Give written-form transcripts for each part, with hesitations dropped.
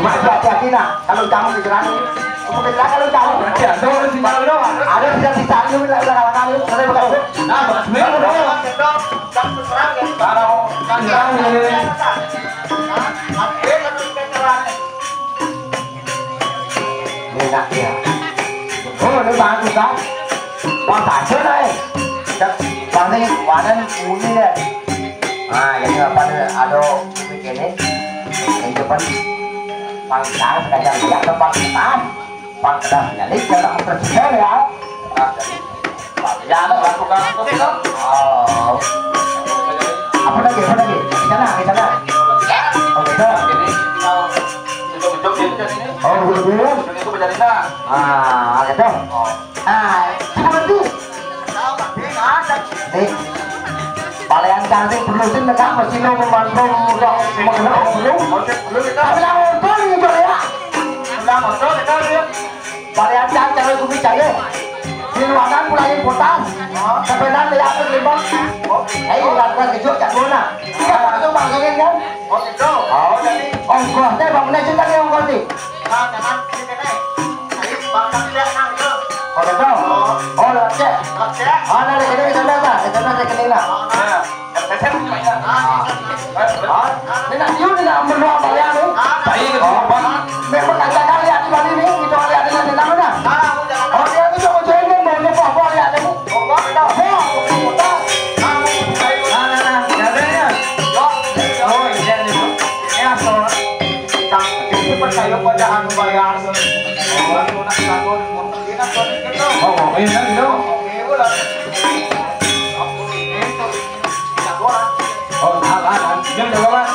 hati-hati nah, kalau kamu diserang kemudian kalau kamu ada sisa-sisa itu belakang itu saya bukan nah enak ya oh ini bagus kan bang tak đây bang ini wadah bunyi deh nah ini apa ada bikin ini yang depan bang sáng sekalian lihat tempat depan bang sedang nyali dalam presiden ya ya lakukan itu oh apa lagi di sana oh gitu oh dulu itu berjalina ah gitu seperti Palayan cantik belusin dekat mesin membantu bilang motor ini coba ya bilang motor kita lihat palayan cantik cewek kubi cahaya di ruangan mulai important sebenarnya lihat ke limbang lakukan kejut cat mana tidak langsung bangunin kan oh itu oh jadi ongkosnya bangunnya cinta nih ongkos nih jangan ini tadi bangkang lihat nang itu oh itu oh cek oh ada rekening itu rekening lah ini nak siu ni nak menua bayar ni baik memang agak dah lihat di mana ni kita lihat dengan tenang mana oh dia tu cuma join ni mau apa lihat ni oh dah percaya pada anu bayar so. Oh, nak lakukan kita kita. Oh, ini itu. Oke, ulah. Aku itu jagoan. Oh, jangan jagoan.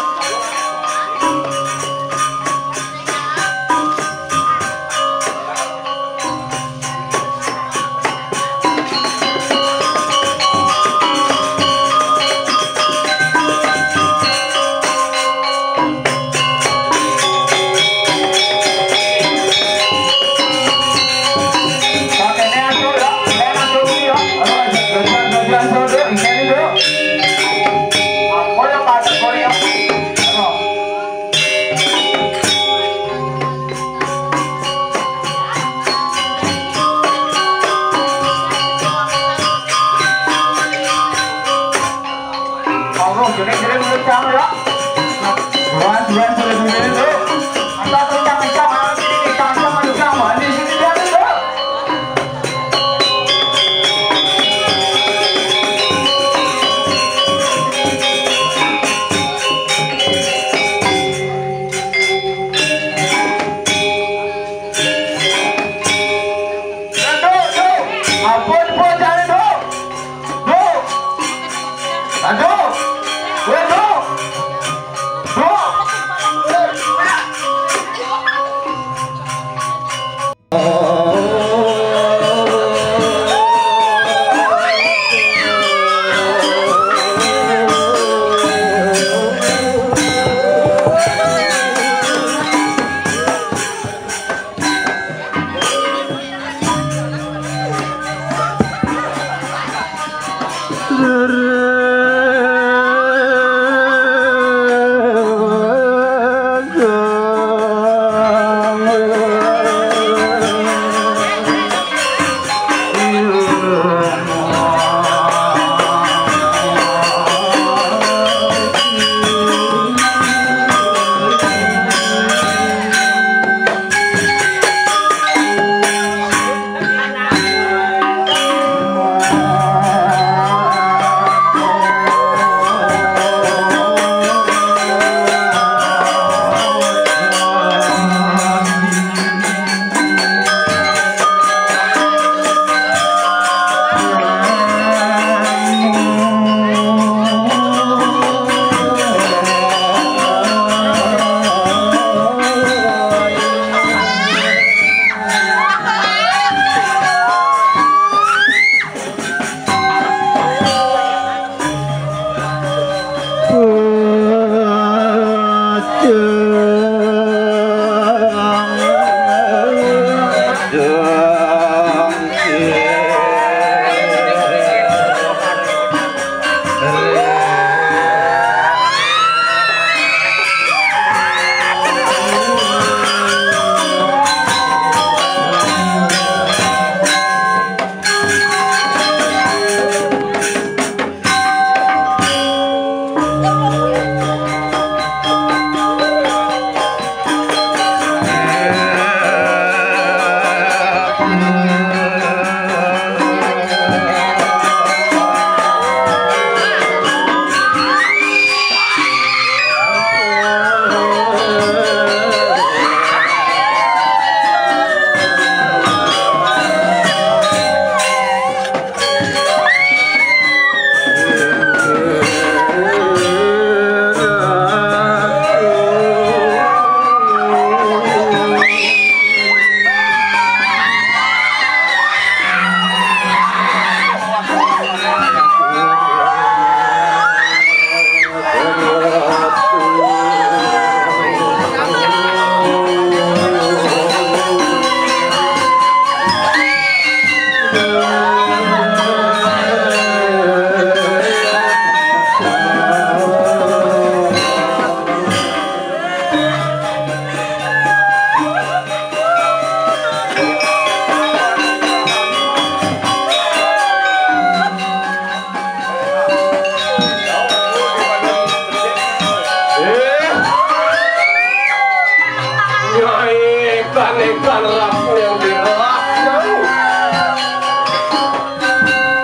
marah yang dirah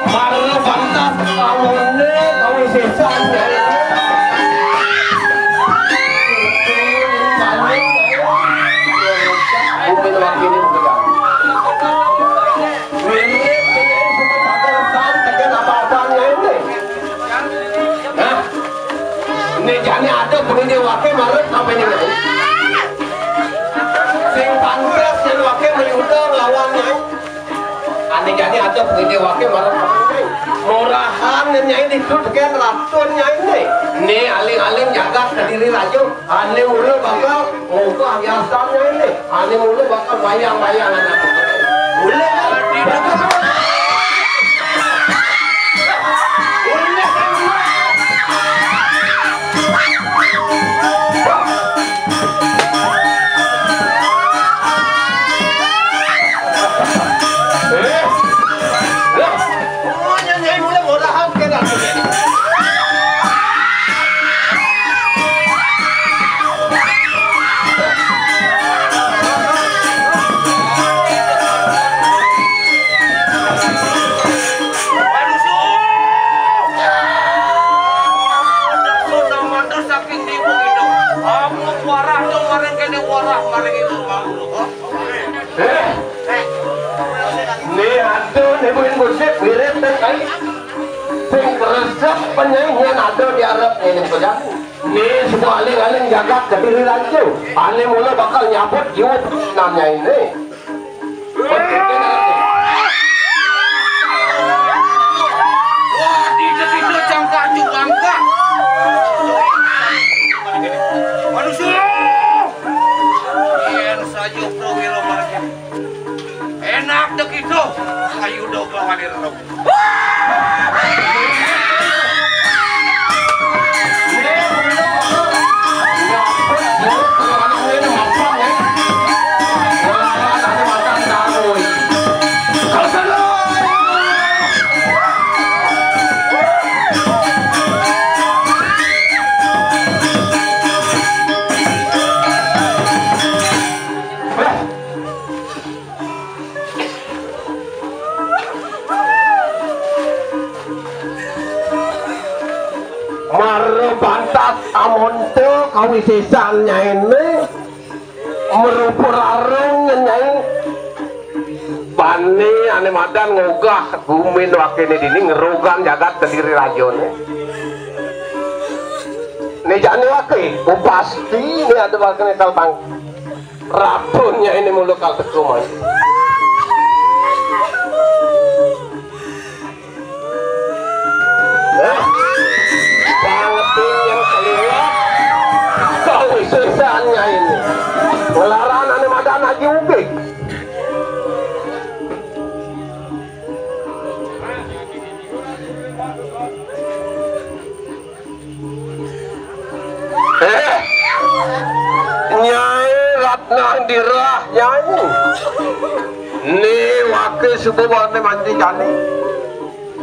marah pantas awalnya kau sesanya bumi lagi ini bukan ini jani ada begini wakil marut apa ini sing pantas yang wakil menyudah lawannya ini jani ada begini wakil marut apa ini murahan yang disebutkan ratunya ini aling-aling jaga sendiri rajo ini mulu bakal ngubah hiasannya ini mulu bakal bayang-bayang boleh penyanyian ada di Arab ini sudah nih semua aling-aling jaga kediri raja aling mula bakal nyabut jiwa namanya ini wah di cangka cangka manusia yang saja pro enak dek itu ayo dong lawan itu amonte kawisesannya ini merupur arung nyai bani ane madan ngogah gumin wakini dini ngerugan jagat kediri rajone ini jani wakil pasti ini ada wakil kalbang rabunnya ini mulu kal kesuman sesanya ini ngelaran ane madan haji uge nyai ratna dirah nyai ini wakil subuh ane mandi jani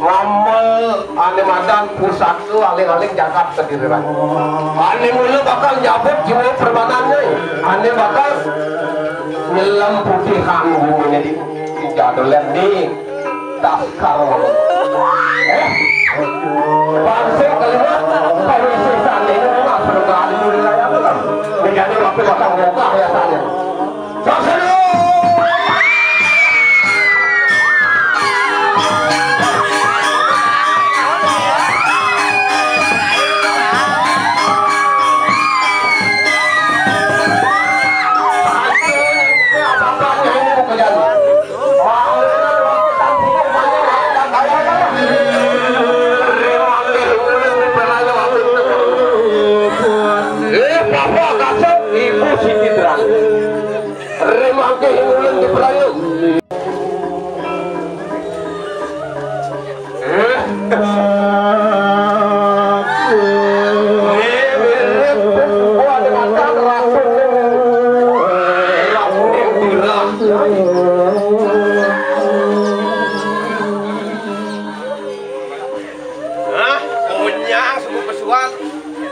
ngomel ane madan pusatu aling-aling jagat sendiri ane mulu bakal jabut jiwa perbanannya ane bakal nyelam putihan bumbunya di jadolen di taskar bangsik kelima polisi sana ini nggak perlu kali dulu ya kan menjadi wakil bakal ngogah ya sana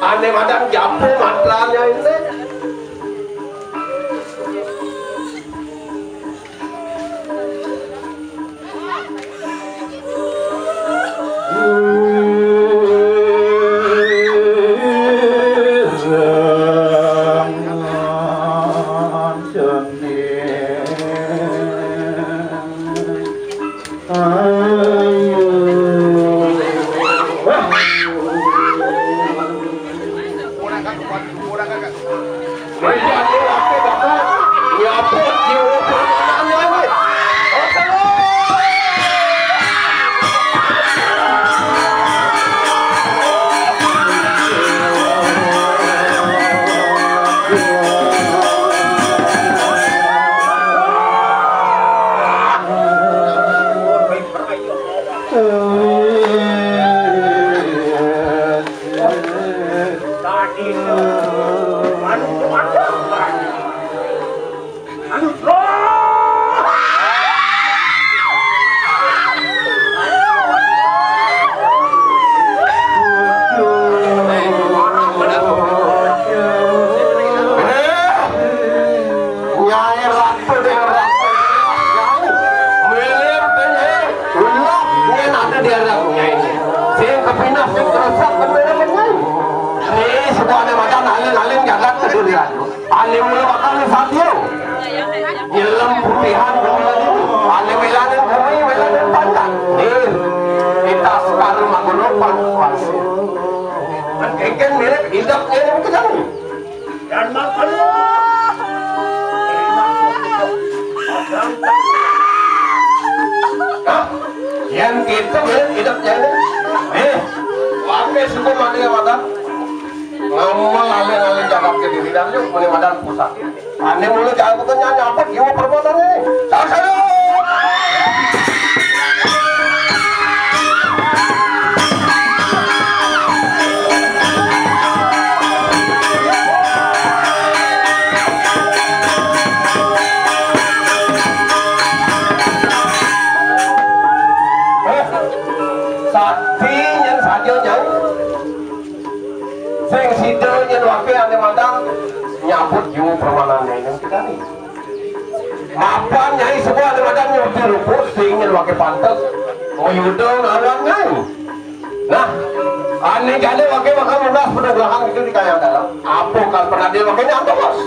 ane madang japu matlanya ini dia anaknya ini. Saya kepinah terusap kemana mana. Ini sebuahnya macam alin-alin jagat kedurian. Alin mula bakal satu. Nyelam putihan kemudian. Alin melanin bumi melanin pandan. Nih kita sekarang menggunakan kuasa. Ikan mirip hidupnya ini bukan. Dan makan. Yang kita mirip hidupnya ini. Pakai suku mana yang ada? Ngamal alih-alih jagat ke diri dan yuk menemukan pusat. Ane mulai jalan bukan nyanyi apa? Gimana perbuatannya ini? Salah. Sing sido nyen wakil ane mandang nyambut jiwa permanannya ini kita nih. Mapan nyai semua ane mandang nyuti ruput sing nyen wakil pantas mau yudong awan nyai. Nah, ane gade wakil bakal mudah penuh belakang itu di kayang dalam. Apa kan pernah dia wakilnya apa bos?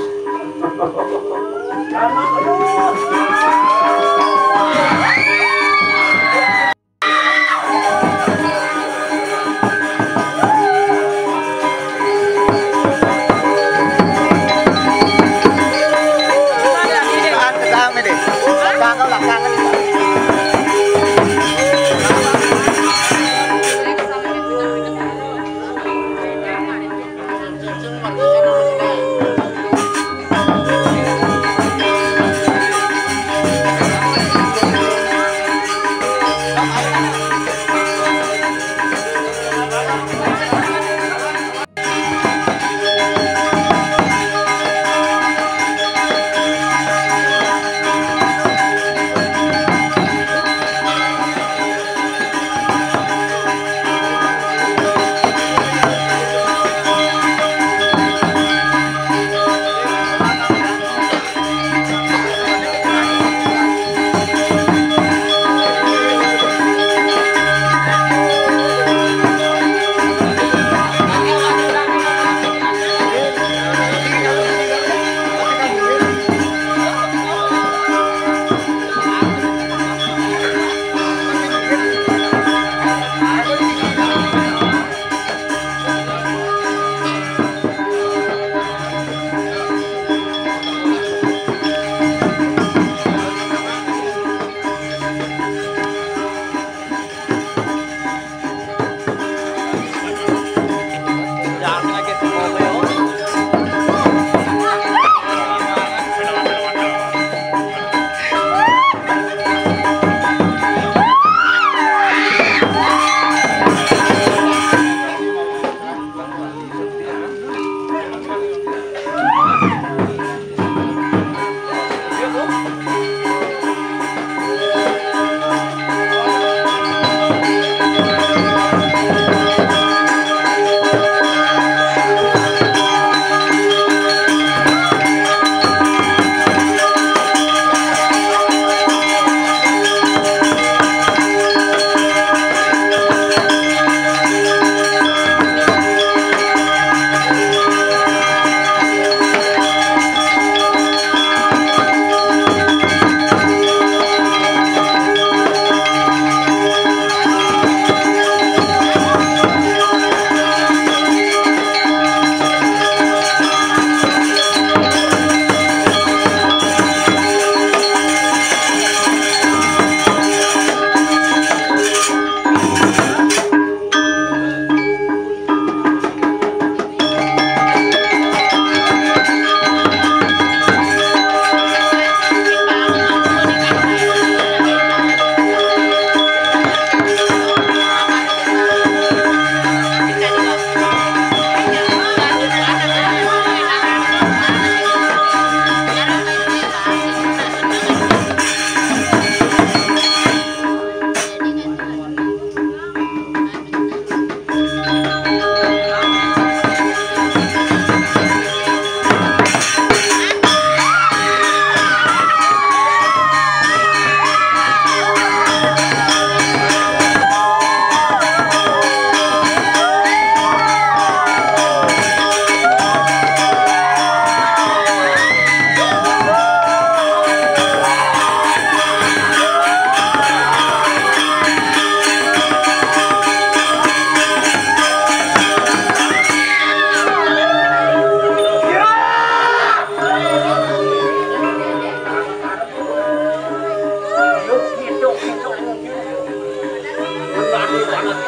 Anak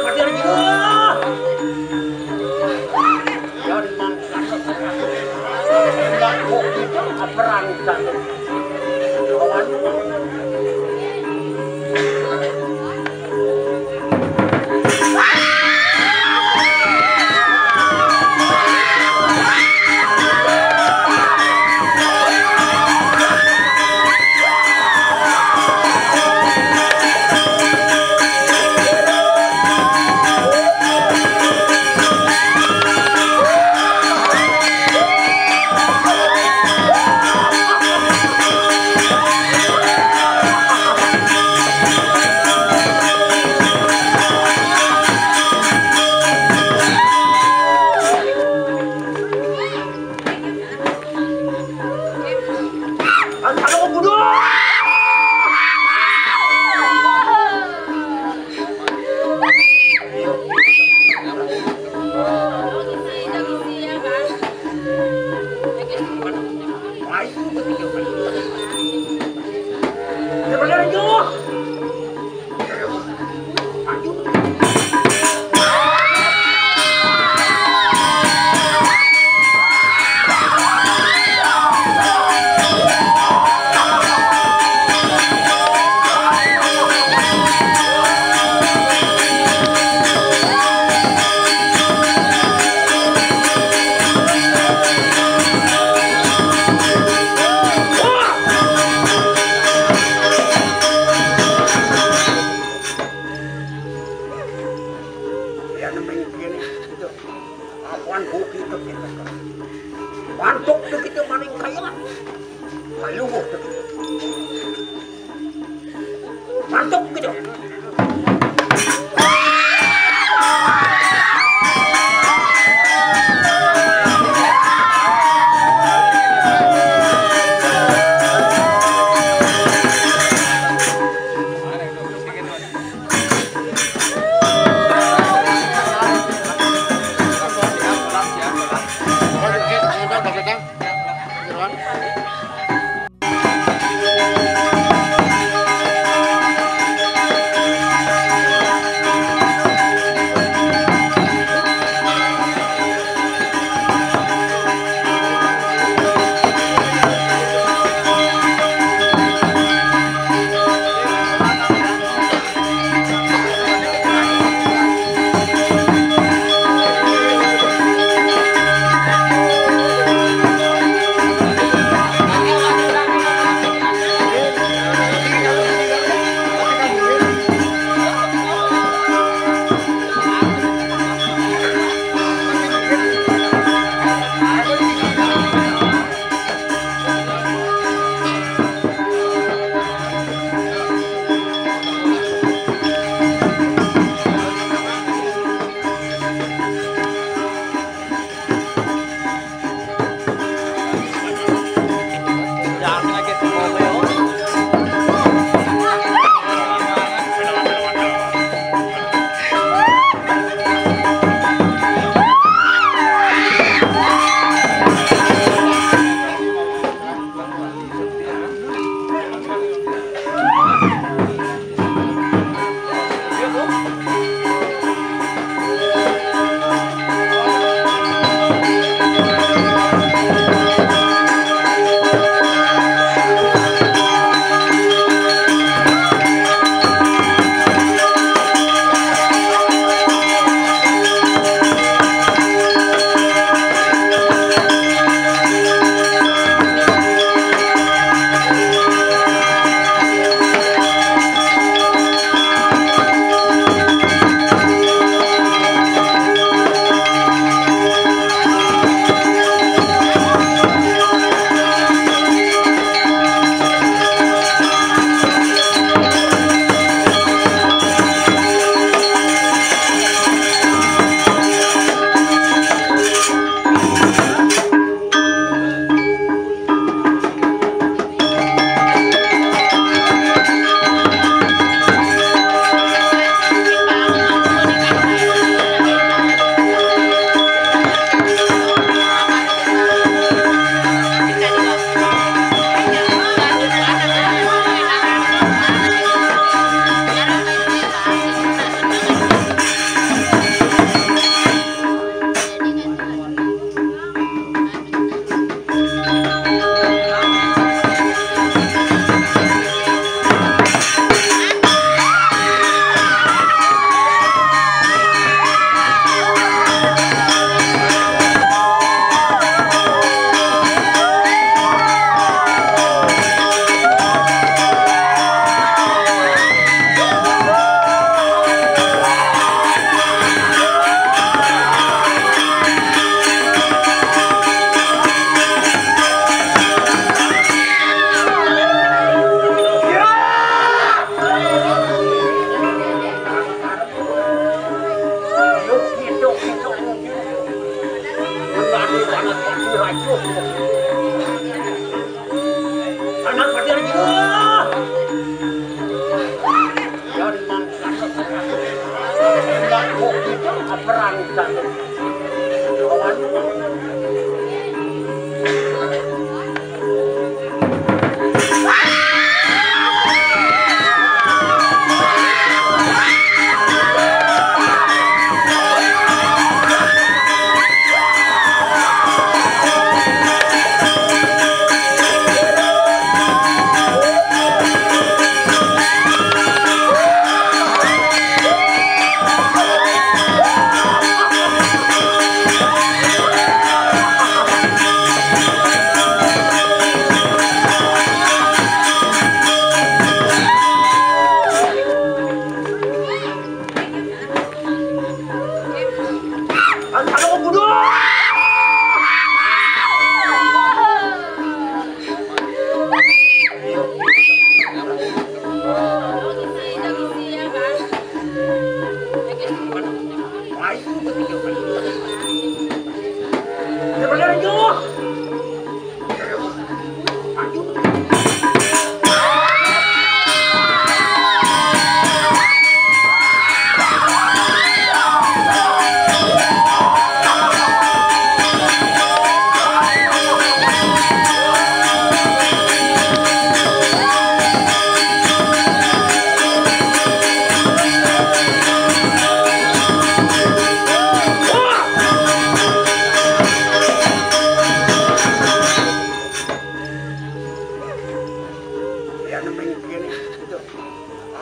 pacar juga.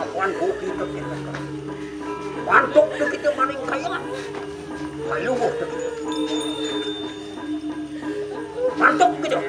Akuan buki itu kita. Bantuk itu kita maling kaya. Malugo itu. Bantuk gitu.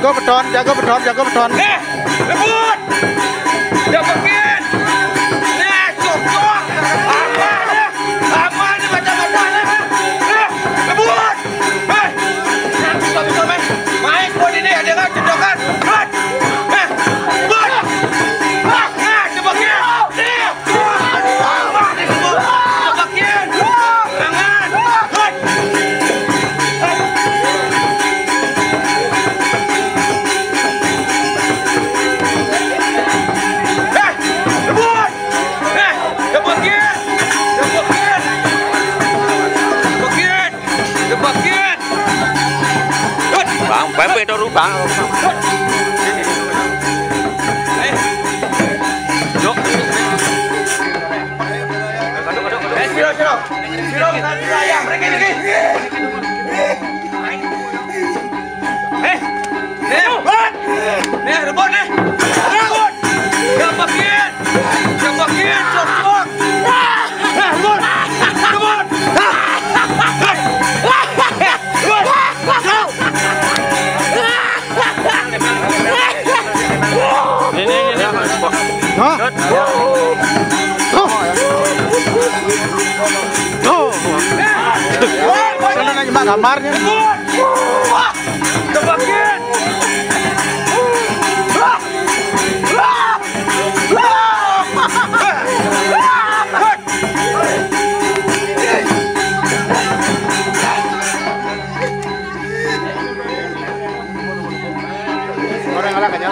jago bedon. Rebut. Dapetin. Nah, cocok. Aman nih baca-baca. Rebut. Bisa main buat ini ada kan cedokan. Pepe itu rubang. Yuk. Siro, ayam, pergi. Nih, rebut nih. Rebut. Dapetin, cocok. Rebut. Hah? Tuh. Sana nanya mak kamarnya. Kebagian. Orang ngalah aja.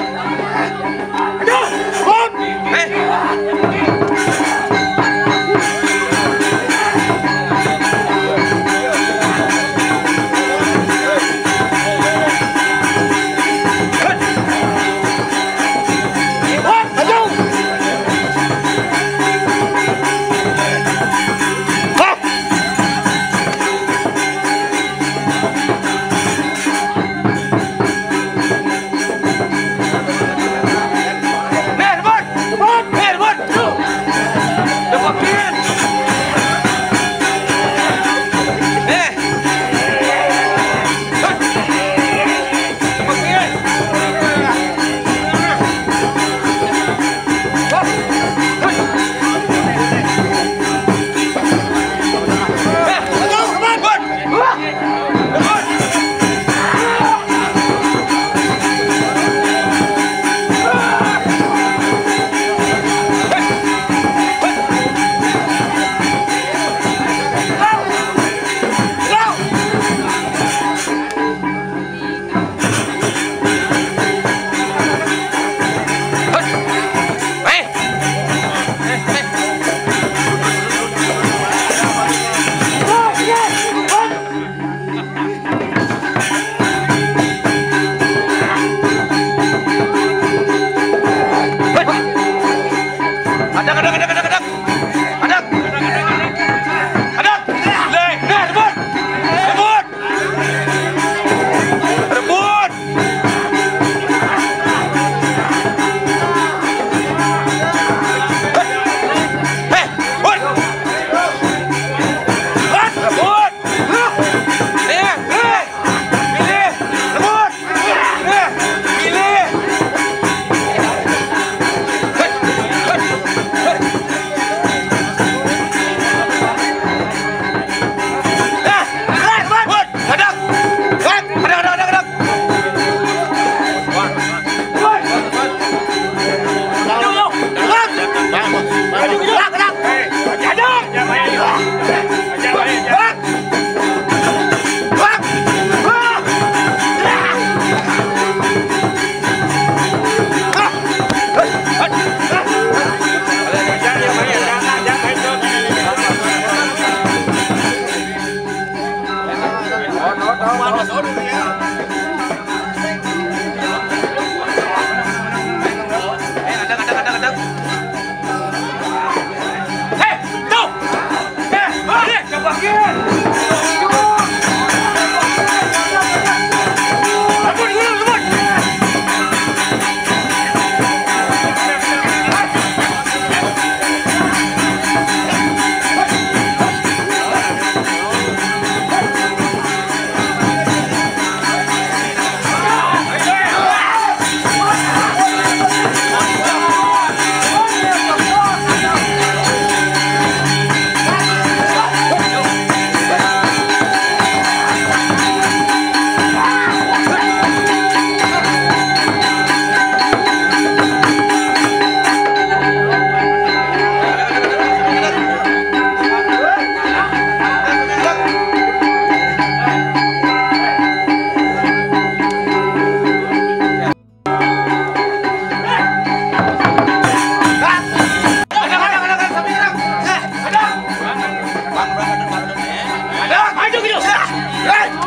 Maju gitu.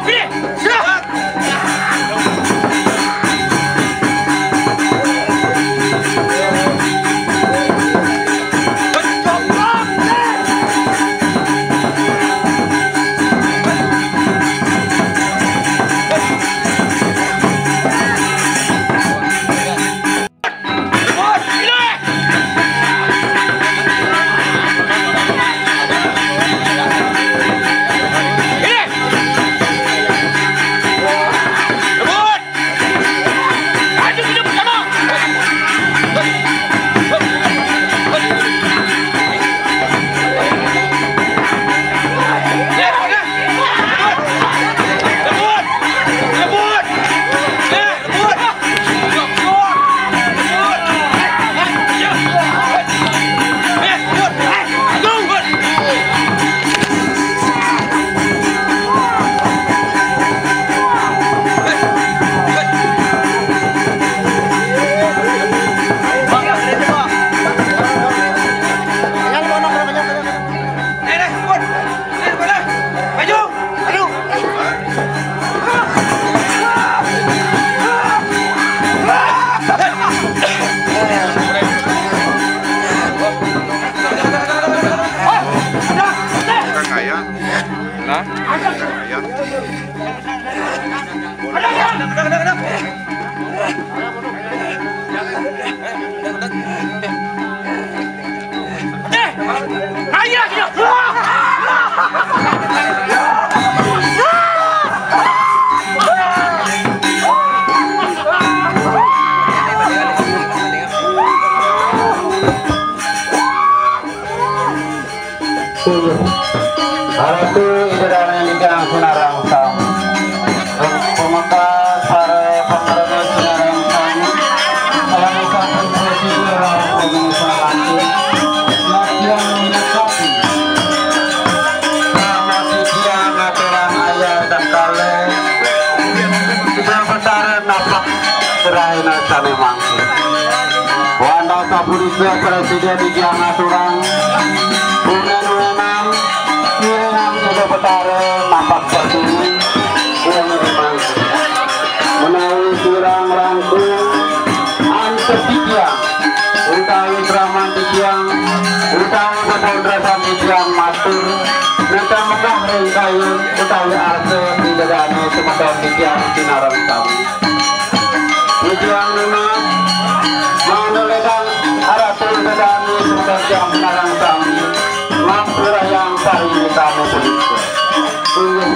Sini. Siap. Presiden di Aturan Bunan juga petara nampak seperti ini yang memang menawi kurang rangkung antetikiang utawi kraman tikiang utawi kepondrasan tikiang matur nanti megah ringkayun utawi arse di dedane semeton tikiang sinarang kami tikiang memang mengulekan aratul dedane semeton tikiang sinarang kami mampura yang pari kami polisi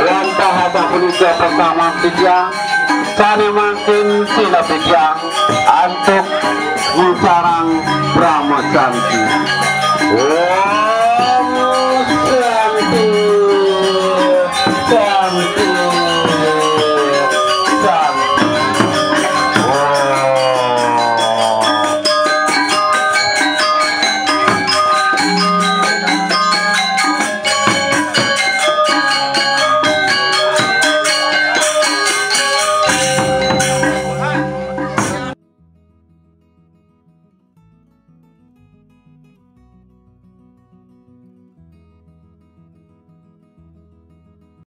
langkah abah polisi pertama tikiang sana makin sila tikiang untuk Musarang Brahma Santi